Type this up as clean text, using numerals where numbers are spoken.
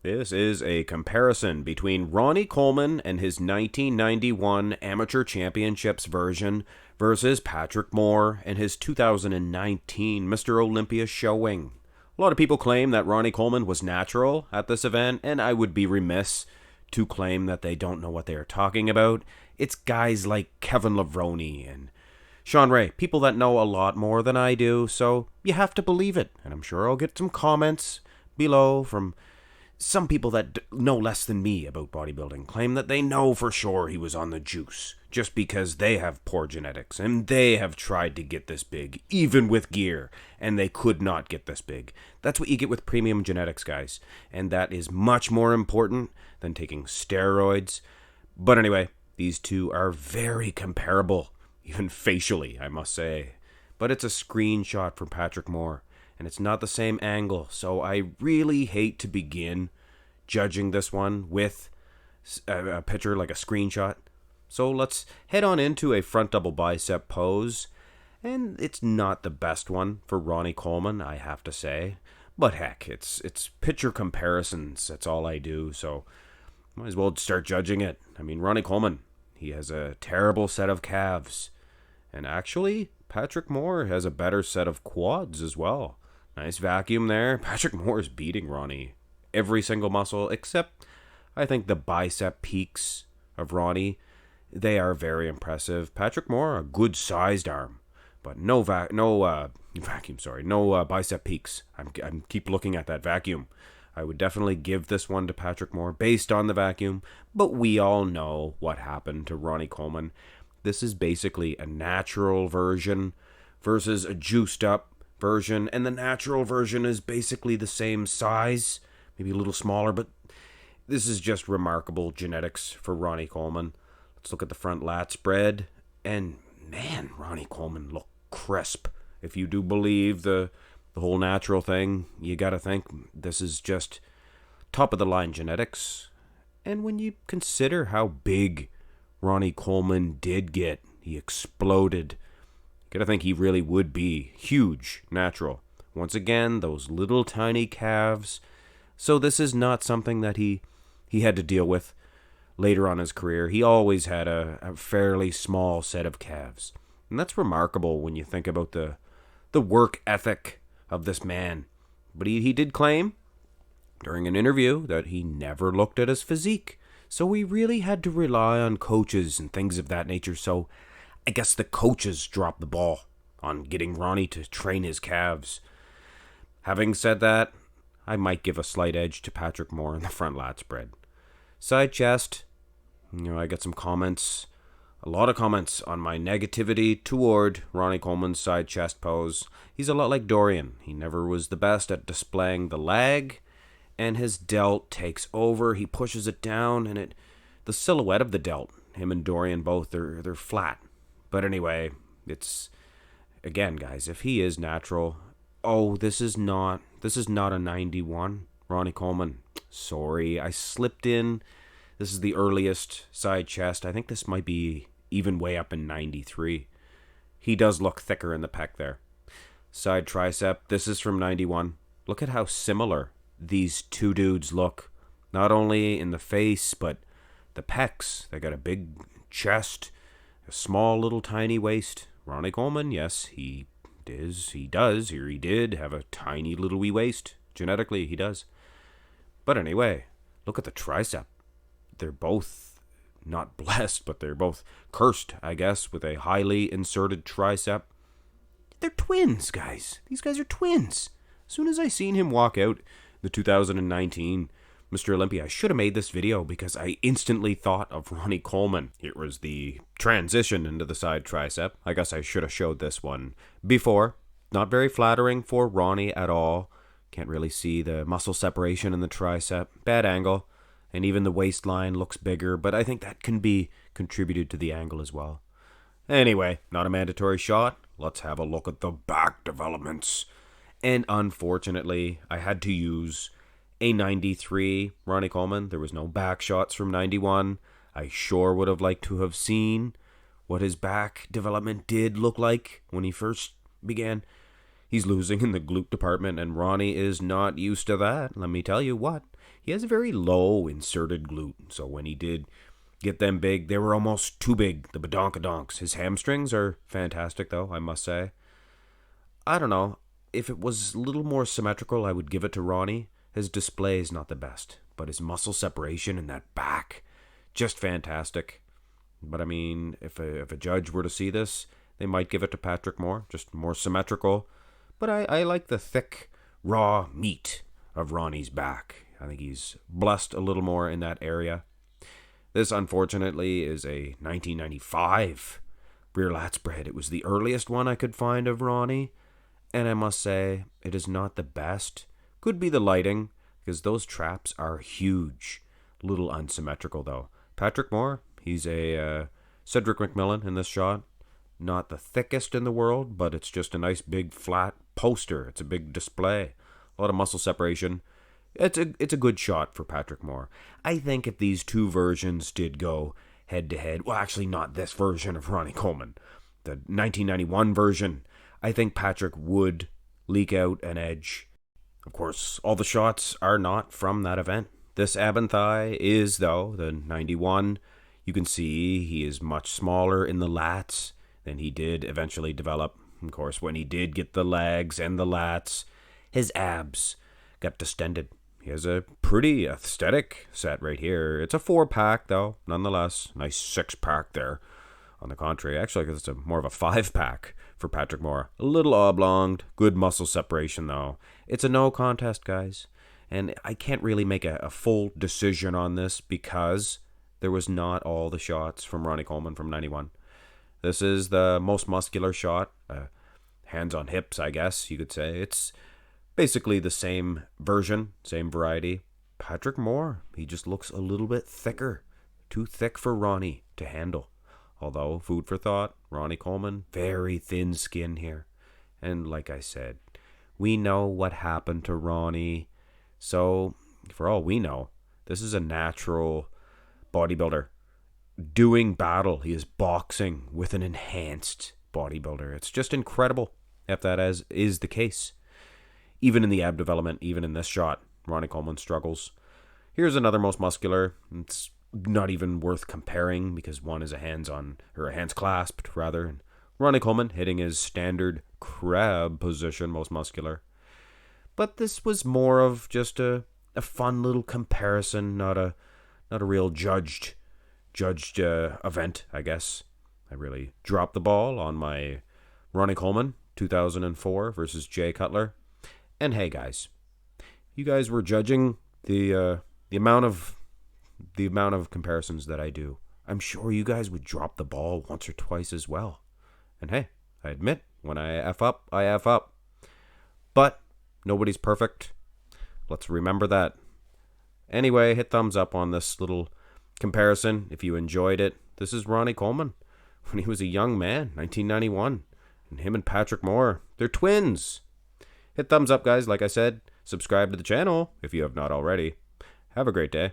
This is a comparison between Ronnie Coleman and his 1991 Amateur Championships version versus Patrick Moore and his 2019 Mr. Olympia showing. A lot of people claim that Ronnie Coleman was natural at this event, and I would be remiss to claim that they don't know what they are talking about. It's guys like Kevin Levrone and Sean Ray, people that know a lot more than I do, so you have to believe it. And I'm sure I'll get some comments below from some people that know less than me about bodybuilding, claim that they know for sure he was on the juice, just because they have poor genetics, and they have tried to get this big, even with gear, and they could not get this big. That's what you get with premium genetics, guys, and that is much more important than taking steroids. But anyway, these two are very comparable, even facially, I must say. But it's a screenshot from Patrick Moore, and it's not the same angle, so I really hate to begin judging this one with a picture like a screenshot. So let's head on into a front double bicep pose, and it's not the best one for Ronnie Coleman, I have to say, but heck, it's picture comparisons, that's all I do, so might as well start judging it. I mean, Ronnie Coleman, he has a terrible set of calves, and actually, Patrick Moore has a better set of quads as well. Nice vacuum there. Patrick Moore is beating Ronnie. Every single muscle, except I think the bicep peaks of Ronnie, they are very impressive. Patrick Moore, a good sized arm, but no bicep peaks. I'm keep looking at that vacuum. I would definitely give this one to Patrick Moore based on the vacuum, but we all know what happened to Ronnie Coleman. This is basically a natural version versus a juiced up version, and the natural version is basically the same size, maybe a little smaller, but this is just remarkable genetics for Ronnie Coleman. Let's look at the front lat spread, and man, Ronnie Coleman looked crisp. If you do believe the whole natural thing, you gotta think this is just top of the line genetics. And when you consider how big Ronnie Coleman did get, he exploded. Gotta think he really would be huge, natural. Once again, those little tiny calves. So this is not something that he had to deal with later on in his career. He always had a fairly small set of calves. And that's remarkable when you think about the work ethic of this man. But he did claim during an interview that he never looked at his physique. So he really had to rely on coaches and things of that nature. So I guess the coaches dropped the ball on getting Ronnie to train his calves. Having said that, I might give a slight edge to Patrick Moore in the front lat spread. Side chest, I got some comments, a lot of comments on my negativity toward Ronnie Coleman's side chest pose. He's a lot like Dorian. He never was the best at displaying the lag, and his delt takes over. He pushes it down, and the silhouette of the delt, him and Dorian both, they're flat. But anyway, it's, again, guys, if he is natural, this is not a 91 Ronnie Coleman. Sorry, I slipped in. This is the earliest side chest. I think this might be even way up in 93. He does look thicker in the pec there. Side tricep, this is from 91. Look at how similar these two dudes look. Not only in the face, but the pecs. They got a big chest, a small little tiny waist. Ronnie Coleman, yes, he did have a tiny little wee waist. Genetically, he does. But anyway, look at the tricep. They're both not blessed, but they're both cursed, I guess, with a highly inserted tricep. They're twins, guys. These guys are twins. As soon as I seen him walk out the 2019 Mr. Olympia, I should have made this video because I instantly thought of Ronnie Coleman. It was the transition into the side tricep. I guess I should have showed this one before. Not very flattering for Ronnie at all. Can't really see the muscle separation in the tricep. Bad angle. And even the waistline looks bigger, but I think that can be contributed to the angle as well. Anyway, not a mandatory shot. Let's have a look at the back developments. And unfortunately, I had to use a 93 Ronnie Coleman. There was no back shots from 91. I sure would have liked to have seen what his back development did look like when he first began. He's losing in the glute department, and Ronnie is not used to that. Let me tell you what. He has a very low inserted glute, so when he did get them big, they were almost too big, the badonkadonks. His hamstrings are fantastic, though, I must say. I don't know. If it was a little more symmetrical, I would give it to Ronnie. His display is not the best, but his muscle separation and that back, just fantastic. But I mean, if a judge were to see this, they might give it to Patrick Moore, just more symmetrical. But I like the thick, raw meat of Ronnie's back. I think he's blessed a little more in that area. This, unfortunately, is a 1995 rear lat spread. It was the earliest one I could find of Ronnie, and I must say, it is not the best. Could be the lighting, because those traps are huge. Little unsymmetrical, though. Patrick Moore, he's a Cedric McMillan in this shot. Not the thickest in the world, but it's just a nice big flat poster. It's a big display. A lot of muscle separation. It's a good shot for Patrick Moore. I think if these two versions did go head-to-head, well, actually not this version of Ronnie Coleman, the 1991 version, I think Patrick would leak out an edge. Of course, all the shots are not from that event. This ab and thigh is, though, the 91. You can see he is much smaller in the lats than he did eventually develop. Of course, when he did get the legs and the lats, his abs got distended. He has a pretty aesthetic set right here. It's a 4-pack, though, nonetheless. Nice 6-pack there. On the contrary, actually, it's more of a 5-pack for Patrick Moore. A little oblonged, good muscle separation, though. It's a no contest, guys. And I can't really make a full decision on this because there was not all the shots from Ronnie Coleman from 91. This is the most muscular shot. Hands on hips, I guess you could say. It's basically the same version, same variety. Patrick Moore, he just looks a little bit thicker. Too thick for Ronnie to handle. Although, food for thought, Ronnie Coleman, very thin skin here. And like I said, we know what happened to Ronnie. So, for all we know, this is a natural bodybuilder doing battle. He is boxing with an enhanced bodybuilder. It's just incredible if that is the case. Even in the ab development, even in this shot, Ronnie Coleman struggles. Here's another most muscular. It's not even worth comparing because one is a hands clasped rather. And Ronnie Coleman hitting his standard crab position, most muscular. But this was more of just a fun little comparison, not a real judged event, I guess. I really dropped the ball on my Ronnie Coleman 2004 versus Jay Cutler. And hey, guys, you guys were judging the amount of comparisons that I do. I'm sure you guys would drop the ball once or twice as well. And hey, I admit, when I F up, I F up. But nobody's perfect. Let's remember that. Anyway, hit thumbs up on this little comparison if you enjoyed it. This is Ronnie Coleman when he was a young man, 1991. And him and Patrick Moore, they're twins. Hit thumbs up, guys, like I said. Subscribe to the channel if you have not already. Have a great day.